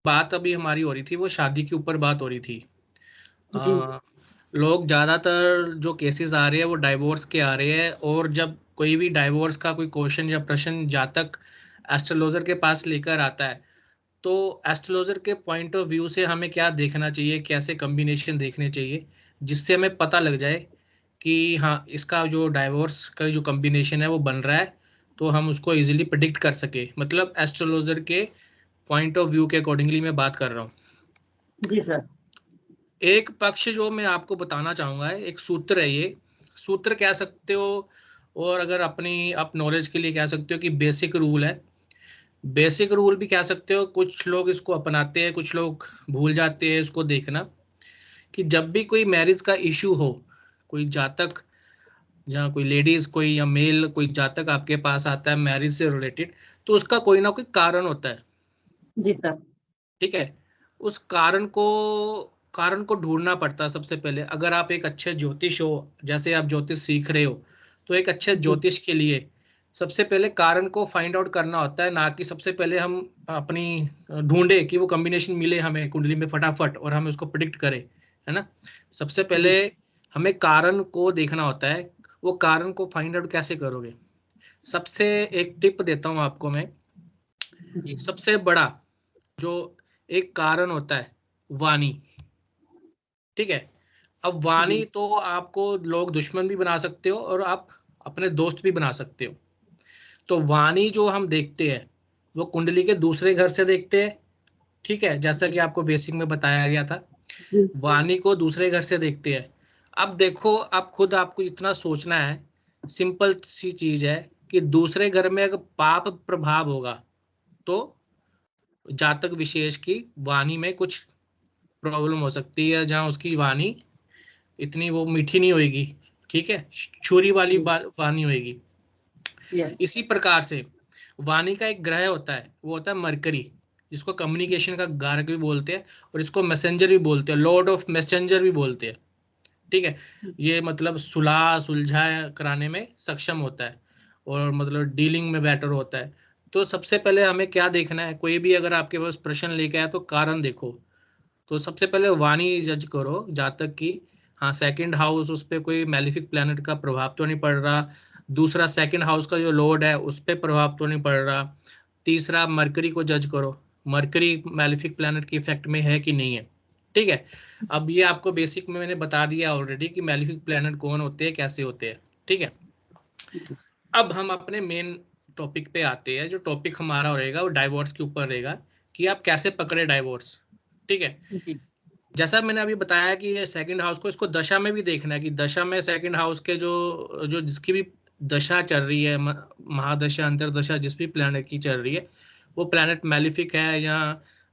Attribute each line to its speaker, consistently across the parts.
Speaker 1: बात अभी हमारी हो रही थी वो शादी के ऊपर बात हो रही थी।
Speaker 2: जी
Speaker 1: लोग ज़्यादातर जो केसेस आ रहे हैं वो डाइवोर्स के आ रहे हैं, और जब कोई भी डाइवोर्स का कोई क्वेश्चन या प्रश्न जातक एस्ट्रोलॉजर के पास लेकर आता है, तो एस्ट्रोलॉजर के पॉइंट ऑफ व्यू से हमें क्या देखना चाहिए, कैसे कॉम्बिनेशन देखने चाहिए, जिससे हमें पता लग जाए कि हाँ इसका जो डाइवोर्स का जो कॉम्बिनेशन है वो बन रहा है, तो हम उसको इजीली प्रिडिक्ट कर सके। मतलब एस्ट्रोलॉजर के पॉइंट ऑफ व्यू के अकॉर्डिंगली मैं बात कर रहा हूँ।
Speaker 2: जी सर।
Speaker 1: एक पक्ष जो मैं आपको बताना चाहूंगा है, एक सूत्र है, ये सूत्र कह सकते हो, और अगर अपनी आप नॉलेज के लिए कह सकते हो कि बेसिक रूल है। बेसिक रूल भी कह सकते हो, कुछ लोग इसको अपनाते हैं, कुछ लोग भूल जाते हैं इसको देखना, कि जब भी कोई मैरिज का इशू हो, कोई जातक, जहाँ कोई लेडीज कोई या मेल कोई जातक आपके पास आता है मैरिज से रिलेटेड, तो उसका कोई ना कोई कारण होता है।
Speaker 2: जी सर।
Speaker 1: ठीक है। उस कारण को ढूंढना पड़ता है सबसे पहले। अगर आप एक अच्छे ज्योतिष हो, जैसे आप ज्योतिष सीख रहे हो, तो एक अच्छे
Speaker 2: जी
Speaker 1: ज्योतिष के लिए सबसे पहले कारण को फाइंड आउट करना होता है, ना कि सबसे पहले हम अपनी ढूंढे कि वो कॉम्बिनेशन मिले हमें कुंडली में फटाफट और हम उसको प्रिडिक्ट करें, है ना। सबसे
Speaker 2: जी
Speaker 1: पहले हमें कारण को देखना होता है। वो कारण को फाइंड आउट कैसे करोगे? सबसे एक टिप देता हूँ आपको मैं।
Speaker 2: जी
Speaker 1: सबसे बड़ा जो एक कारण होता है, वाणी। ठीक है। अब वाणी
Speaker 2: जी
Speaker 1: तो आपको लोग दुश्मन भी बना सकते हो और आप अपने दोस्त भी बना सकते हो। तो वाणी जो हम देखते हैं वो कुंडली के दूसरे घर से देखते हैं। ठीक है, जैसा कि आपको बेसिक में बताया गया था,
Speaker 2: जी
Speaker 1: वाणी को दूसरे घर से देखते हैं। अब देखो, आप खुद आपको इतना सोचना है, सिंपल सी चीज है कि दूसरे घर में अगर पाप प्रभाव होगा, तो जातक विशेष की वाणी में कुछ प्रॉब्लम हो सकती है, जहाँ उसकी वाणी इतनी वो मीठी नहीं होएगी। ठीक है, छुरी वाली
Speaker 2: जी।
Speaker 1: वाणी होएगी।
Speaker 2: यस।
Speaker 1: इसी प्रकार से वाणी का एक ग्रह होता है, वो होता है मरकरी, जिसको कम्युनिकेशन का कारक भी बोलते हैं, और इसको मैसेंजर भी बोलते हैं, लॉर्ड ऑफ मैसेंजर भी बोलते हैं। ठीक है। ये मतलब सुलह सुलझा कराने में सक्षम होता है, और मतलब डीलिंग में बेटर होता है। तो सबसे पहले हमें क्या देखना है, कोई भी अगर आपके पास प्रश्न लेके आए तो कारण देखो। तो सबसे पहले वाणी जज करो जातक की। हाँ, सेकंड हाउस, उस पर कोई मैलिफिक प्लैनेट का प्रभाव तो नहीं पड़ रहा। दूसरा, सेकंड हाउस का जो लॉर्ड है उस पर प्रभाव तो नहीं पड़ रहा। तीसरा, मरकरी को जज करो, मरकरी मैलिफिक प्लैनेट के इफेक्ट में है कि नहीं है। ठीक है। अब ये आपको बेसिक में मैंने बता दिया ऑलरेडी कि मैलिफिक प्लैनेट कौन होते हैं, कैसे होते हैं। ठीक है। अब हम अपने मेन टॉपिक पे आते हैं। जो टॉपिक हमारा रहेगा वो डाइवोर्स के ऊपर रहेगा, कि आप कैसे पकड़े डाइवोर्स। ठीक है।
Speaker 2: जी
Speaker 1: जैसा मैंने अभी बताया कि ये सेकंड हाउस को, इसको दशा में भी देखना है, कि दशा में सेकंड हाउस के जो जो जिसकी भी दशा चल रही है, महादशा अंतरदशा जिस भी प्लैनेट की चल रही है, वो प्लैनेट मैलिफिक है या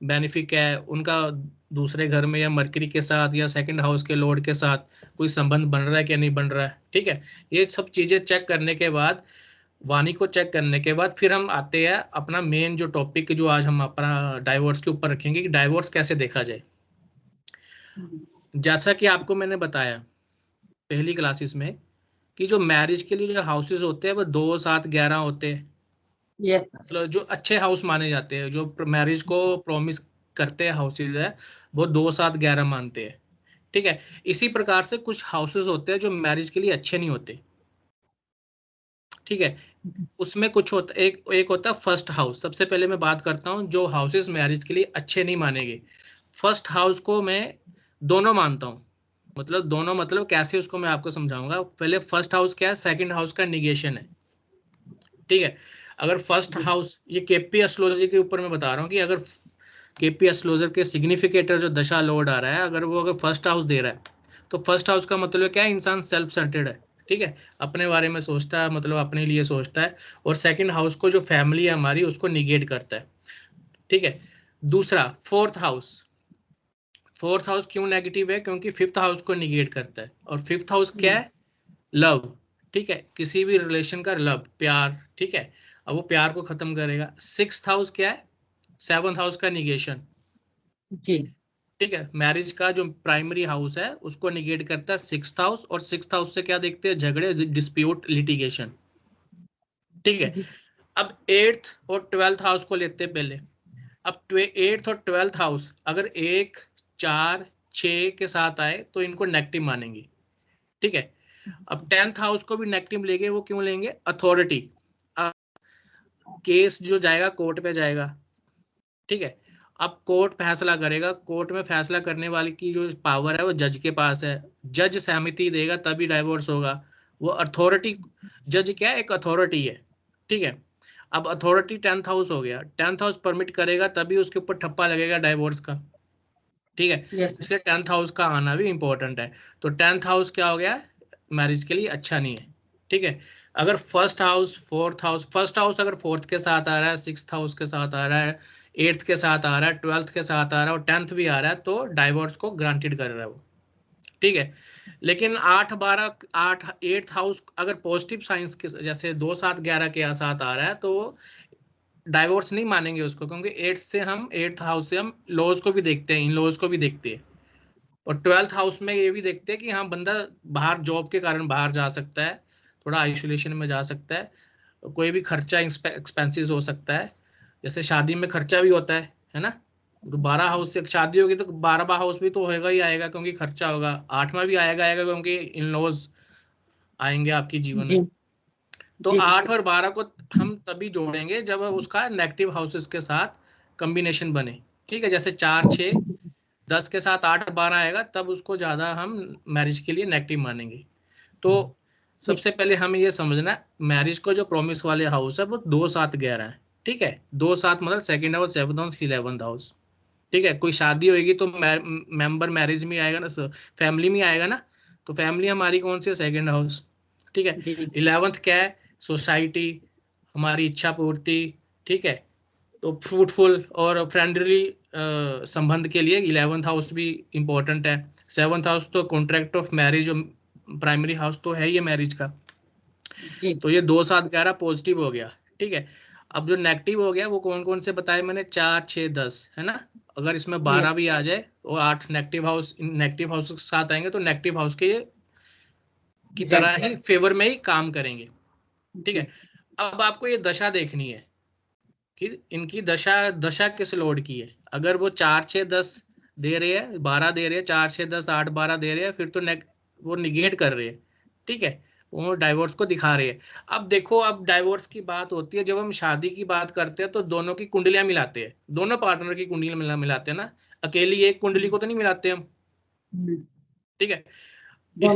Speaker 1: बेनिफिक है, उनका दूसरे घर में या मरकरी के साथ या सेकंड हाउस के लॉर्ड के साथ कोई संबंध बन रहा है कि नहीं बन रहा है। ठीक है। ये सब चीजें चेक करने के बाद, वाणी को चेक करने के बाद, फिर हम आते हैं अपना मेन जो टॉपिक, जो आज हम अपना डाइवोर्स के ऊपर रखेंगे, कि डाइवोर्स कैसे देखा जाए। जैसा कि आपको मैंने बताया पहली क्लासेस में, कि जो मैरिज के लिए जो हाउसेस होते हैं वो 2 7 11 होते हैं।
Speaker 2: Yes sir.
Speaker 1: मतलब जो अच्छे हाउस माने जाते हैं, जो मैरिज को प्रॉमिस करते हैं हाउसेज है, वो 2 7 11 मानते हैं। ठीक है। इसी प्रकार से कुछ हाउसेस होते हैं जो मैरिज के लिए अच्छे नहीं होते। ठीक है। उसमें कुछ होता, एक एक होता है फर्स्ट हाउस। सबसे पहले मैं बात करता हूँ जो हाउसेस मैरिज के लिए अच्छे नहीं माने गए। फर्स्ट हाउस को मैं दोनों मानता हूँ। मतलब दोनों, मतलब कैसे, उसको मैं आपको समझाऊंगा। पहले फर्स्ट हाउस क्या है, सेकंड हाउस का निगेशन है। ठीक है। अगर फर्स्ट
Speaker 2: जी
Speaker 1: हाउस, ये केपी एस्ट्रोलॉजी के ऊपर मैं बता रहा हूँ, कि अगर केपी एस्ट्रोलॉजर के सिग्निफिकेटर जो दशा लॉर्ड आ रहा है, अगर वो अगर फर्स्ट हाउस दे रहा है, तो फर्स्ट हाउस का मतलब क्या है, इंसान सेल्फ सेंटर्ड है। ठीक है। अपने बारे में सोचता है, मतलब अपने लिए सोचता है। और सेकंड हाउस को, जो फैमिली है हमारी, उसको निगेट करता है। ठीक है। दूसरा, फोर्थ हाउस। फोर्थ हाउस क्यों नेगेटिव है? क्योंकि फिफ्थ हाउस को निगेट करता है, और फिफ्थ हाउस क्या है, लव। ठीक है, किसी भी रिलेशन का लव, प्यार। ठीक है। अब वो प्यार को खत्म करेगा। सिक्स्थ हाउस क्या है, सेवंथ हाउस का निगेशन।
Speaker 2: जी
Speaker 1: ठीक है। मैरिज का जो प्राइमरी हाउस है उसको निगेट करता है सिक्स्थ हाउस, और सिक्स्थ हाउस से क्या देखते हैं, झगड़े, डिस्प्यूट, लिटिगेशन। ठीक है।
Speaker 2: जी
Speaker 1: अब एट्थ और ट्वेल्थ हाउस को लेते हैं पहले। अब 8th और 12th हाउस अगर 1, 4, 6 के साथ आए तो इनको नेगेटिव मानेंगे, ठीक है। अब 10th हाउस को भी नेगेटिव लेंगे, वो क्यों लेंगे? अथॉरिटी, केस जो जाएगा कोर्ट पे जाएगा, ठीक है। अब कोर्ट फैसला करेगा, कोर्ट में फैसला करने वाली की जो पावर है वो जज के पास है, जज सहमति देगा तभी डाइवोर्स होगा। वो अथॉरिटी, जज क्या है? एक अथॉरिटी है, ठीक है। अब अथॉरिटी 10th हाउस हो गया, 10th हाउस परमिट करेगा तभी उसके ऊपर ठप्पा लगेगा डाइवोर्स का, ठीक है।
Speaker 2: Yes, sir.
Speaker 1: इसलिए 10th हाउस का आना भी इंपॉर्टेंट है। तो 10th हाउस क्या हो गया? मैरिज के लिए अच्छा नहीं है, ठीक है। अगर first house, fourth house, first house अगर फोर्थ के साथ आ रहा है, सिक्स्थ हाउस के साथ आ रहा है, 8th के साथ आ रहा है, 12th के साथ आ रहा है और 10th भी आ रहा है, तो डाइवोर्स को ग्रांटेड कर रहा है वो, ठीक है। लेकिन 8, 12, 8, 8th हाउस अगर पॉजिटिव साइंस के जैसे 2, 7, 11 के साथ आ रहा है तो डाइवोर्स नहीं मानेंगे उसको, क्योंकि 8th हाउस से हम लॉज को भी देखते हैं, इन लॉज को भी देखते हैं, और 12th हाउस में ये भी देखते हैं कि हाँ बंदा बाहर जॉब के कारण बाहर जा सकता है, थोड़ा आइसोलेशन में जा सकता है, कोई भी खर्चा एक्सपेंसेस हो सकता है, जैसे शादी में खर्चा भी होता है ना। तो 12 हाउस से शादी होगी तो 12वां हाउस भी तो होगा ही आएगा, क्योंकि खर्चा होगा, 8वां भी आएगा आएगा क्योंकि इन लॉज आएंगे आपके जीवन
Speaker 2: जी
Speaker 1: में। तो
Speaker 2: जी
Speaker 1: 8 और 12 को हम तभी जोड़ेंगे जब उसका नेगेटिव हाउसेस के साथ कॉम्बिनेशन बने, ठीक है। जैसे 4, 6, 10 के साथ 8, 12 आएगा तब उसको ज्यादा हम मैरिज के लिए नेगेटिव मानेंगे। तो
Speaker 2: जी
Speaker 1: सबसे पहले हमें ये समझना है, मैरिज को जो प्रॉमिस वाले हाउस है वो 2, 7, 11 है, ठीक है। 2, 7 मतलब second house, 7th house, 11th house, ठीक है। कोई शादी होगी तो मेंबर मैरिज में आएगा ना, फैमिली में आएगा ना, तो फैमिली हमारी कौन सी है? सेकंड हाउस, ठीक है।
Speaker 2: जी
Speaker 1: 11th क्या है? सोसाइटी, हमारी इच्छा पूर्ति, ठीक है। तो फ्रूटफुल और फ्रेंडली संबंध के लिए 11th हाउस भी इंपॉर्टेंट है। 7th हाउस तो contract of marriage, primary house तो है ही मैरिज का।
Speaker 2: जी
Speaker 1: तो ये 2, 7, 11 पॉजिटिव हो गया, ठीक है। अब जो नेगेटिव हो गया वो कौन कौन से बताए मैंने? 4, 6, 10 है ना। अगर इसमें
Speaker 2: यस
Speaker 1: 12 भी आ जाए और 8 नेगेटिव हाउस के साथ आएंगे तो नेगेटिव हाउस के की तरह
Speaker 2: एग्जैक्टली
Speaker 1: ही फेवर में ही काम करेंगे, ठीक
Speaker 2: जी
Speaker 1: है। अब आपको ये दशा देखनी है कि इनकी दशा दशा किस लॉर्ड की है। अगर वो 4, 6, 10 दे रहे हैं, 12 दे रहे हैं, 4, 6, 10, 8, 12 दे रहे हैं, फिर तो वो निगेट कर रहे हैं, ठीक है। वो डाइवोर्स को दिखा रहे हैं। अब देखो, अब डाइवोर्स की बात होती है जब हम शादी की बात करते हैं तो दोनों की कुंडलियां मिलाते हैं, दोनों पार्टनर की कुंडलियां मिलाते हैं ना, अकेली एक कुंडली को तो नहीं मिलाते हम, ठीक है।
Speaker 2: दोनों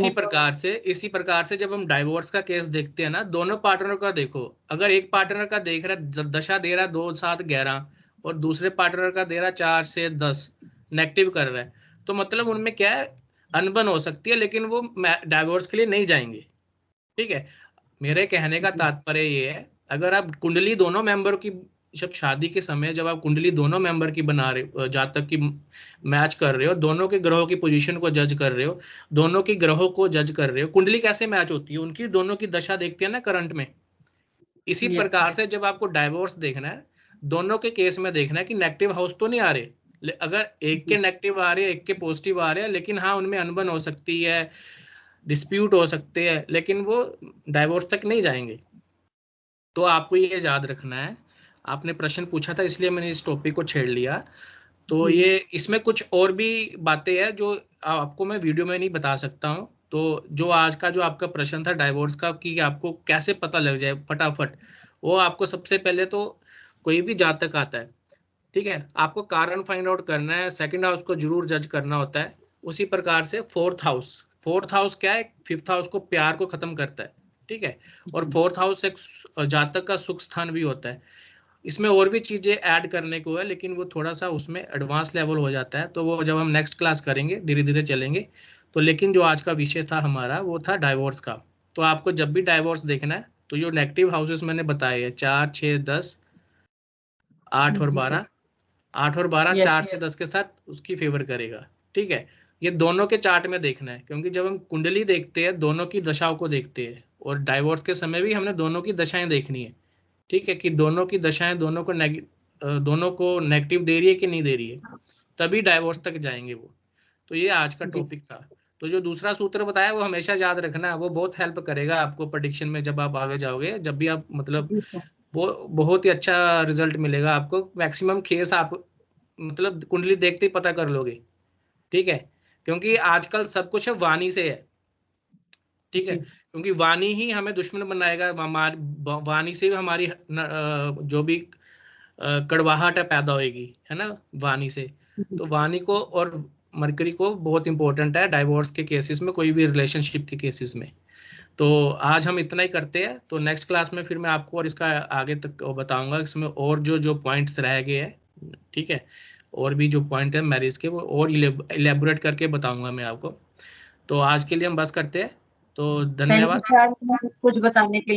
Speaker 1: इसी प्रकार से जब हम डाइवोर्स का केस देखते हैं ना, दोनों पार्टनर का देखो, अगर एक पार्टनर का देख रहा है दशा दे रहा है 2, 7, 11 और दूसरे पार्टनर का दे रहा है 4 से 10 नेगेटिव कर रहा है, तो मतलब उनमें क्या है? अनबन हो सकती है, लेकिन वो डाइवोर्स के लिए नहीं जाएंगे, ठीक है। मेरे कहने का
Speaker 2: जी
Speaker 1: तात्पर्य ये है, अगर आप कुंडली दोनों मेंबर की, जब शादी के समय जब आप कुंडली दोनों मेंबर की बना रहे हो, जातक की मैच कर रहे हो, दोनों के ग्रहों की पोजीशन को जज कर रहे हो, दोनों की ग्रहों को जज कर रहे हो, कुंडली कैसे मैच होती है? उनकी दोनों की दशा देखते हैं ना करंट में। इसी
Speaker 2: यस
Speaker 1: प्रकार से जब आपको डाइवोर्स देखना है, दोनों के केस में देखना है कि नेगेटिव हाउस तो नहीं आ रहे, अगर एक के
Speaker 2: जी
Speaker 1: नेगेटिव आ रहे हैं, एक के पॉजिटिव आ रहे हैं, लेकिन हाँ उनमें अनबन हो सकती है, डिस्प्यूट हो सकते हैं, लेकिन वो डाइवोर्स तक नहीं जाएंगे। तो आपको ये याद रखना है। आपने प्रश्न पूछा था इसलिए मैंने इस टॉपिक को छेड़ लिया। तो
Speaker 2: जी
Speaker 1: ये इसमें कुछ और भी बातें हैं जो आपको मैं वीडियो में नहीं बता सकता हूँ। तो जो आज का जो आपका प्रश्न था डाइवोर्स का कि आपको कैसे पता लग जाए फटाफट, वो आपको सबसे पहले तो कोई भी जातक आता है, ठीक है, आपको कारण फाइंड आउट करना है, सेकंड हाउस को जरूर जज करना होता है। उसी प्रकार से फोर्थ हाउस क्या है? फिफ्थ हाउस को प्यार को खत्म करता है, ठीक है। और
Speaker 2: जी
Speaker 1: फोर्थ हाउस एक जातक का सुख स्थान भी होता है। इसमें और भी चीजें ऐड करने को है, लेकिन वो थोड़ा सा उसमें एडवांस लेवल हो जाता है, तो वो जब हम नेक्स्ट क्लास करेंगे धीरे धीरे चलेंगे। तो लेकिन जो आज का विषय था हमारा वो था डाइवोर्स का। तो आपको जब भी डाइवोर्स देखना है तो जो नेगेटिव हाउसेस मैंने बताए हैं 4, 6, 10, 8 और
Speaker 2: जी सर
Speaker 1: 12, 8 और 12
Speaker 2: यस
Speaker 1: 4 से 10 के साथ उसकी फेवर करेगा, ठीक है। ये दोनों के चार्ट में देखना है, क्योंकि जब हम कुंडली देखते हैं दोनों की दशाओं को देखते हैं, और डाइवोर्स के समय भी हमने दोनों की दशाएं देखनी है, ठीक है, कि दोनों की दशाएं दोनों को नेगेटिव दे रही है कि नहीं दे रही है, तभी डाइवोर्स तक जाएंगे वो। तो ये आज का
Speaker 2: जी
Speaker 1: टॉपिक था। तो जो दूसरा सूत्र बताया वो हमेशा याद रखना, वो बहुत हेल्प करेगा आपको प्रेडिक्शन में, जब आप आगे जाओगे, जब भी आप मतलब
Speaker 2: जी सर
Speaker 1: वो बहुत ही अच्छा रिजल्ट मिलेगा आपको। मैक्सिमम केस आप मतलब कुंडली देखते ही पता कर लोगे, ठीक है, क्योंकि आजकल सब कुछ है वाणी से है, ठीक है,
Speaker 2: जी
Speaker 1: क्योंकि वाणी ही हमें दुश्मन बनाएगा, हमारी वाणी से भी हमारी जो भी कड़वाहट है पैदा होएगी, है ना, वाणी से।
Speaker 2: जी
Speaker 1: तो वाणी को और मरकरी को बहुत इंपॉर्टेंट है डाइवोर्स के केसेस में, कोई भी रिलेशनशिप के केसेस में। तो आज हम इतना ही करते हैं, तो नेक्स्ट क्लास में फिर मैं आपको और इसका आगे तक बताऊंगा, इसमें और जो जो पॉइंट्स रह गए हैं, ठीक है, और भी जो पॉइंट है मैरिज के वो और इलेबोरेट करके बताऊंगा मैं आपको। तो आज के लिए हम बस करते हैं, तो
Speaker 2: थैंक यू
Speaker 1: धन्यवाद।
Speaker 2: सर कुछ बताने के लिए।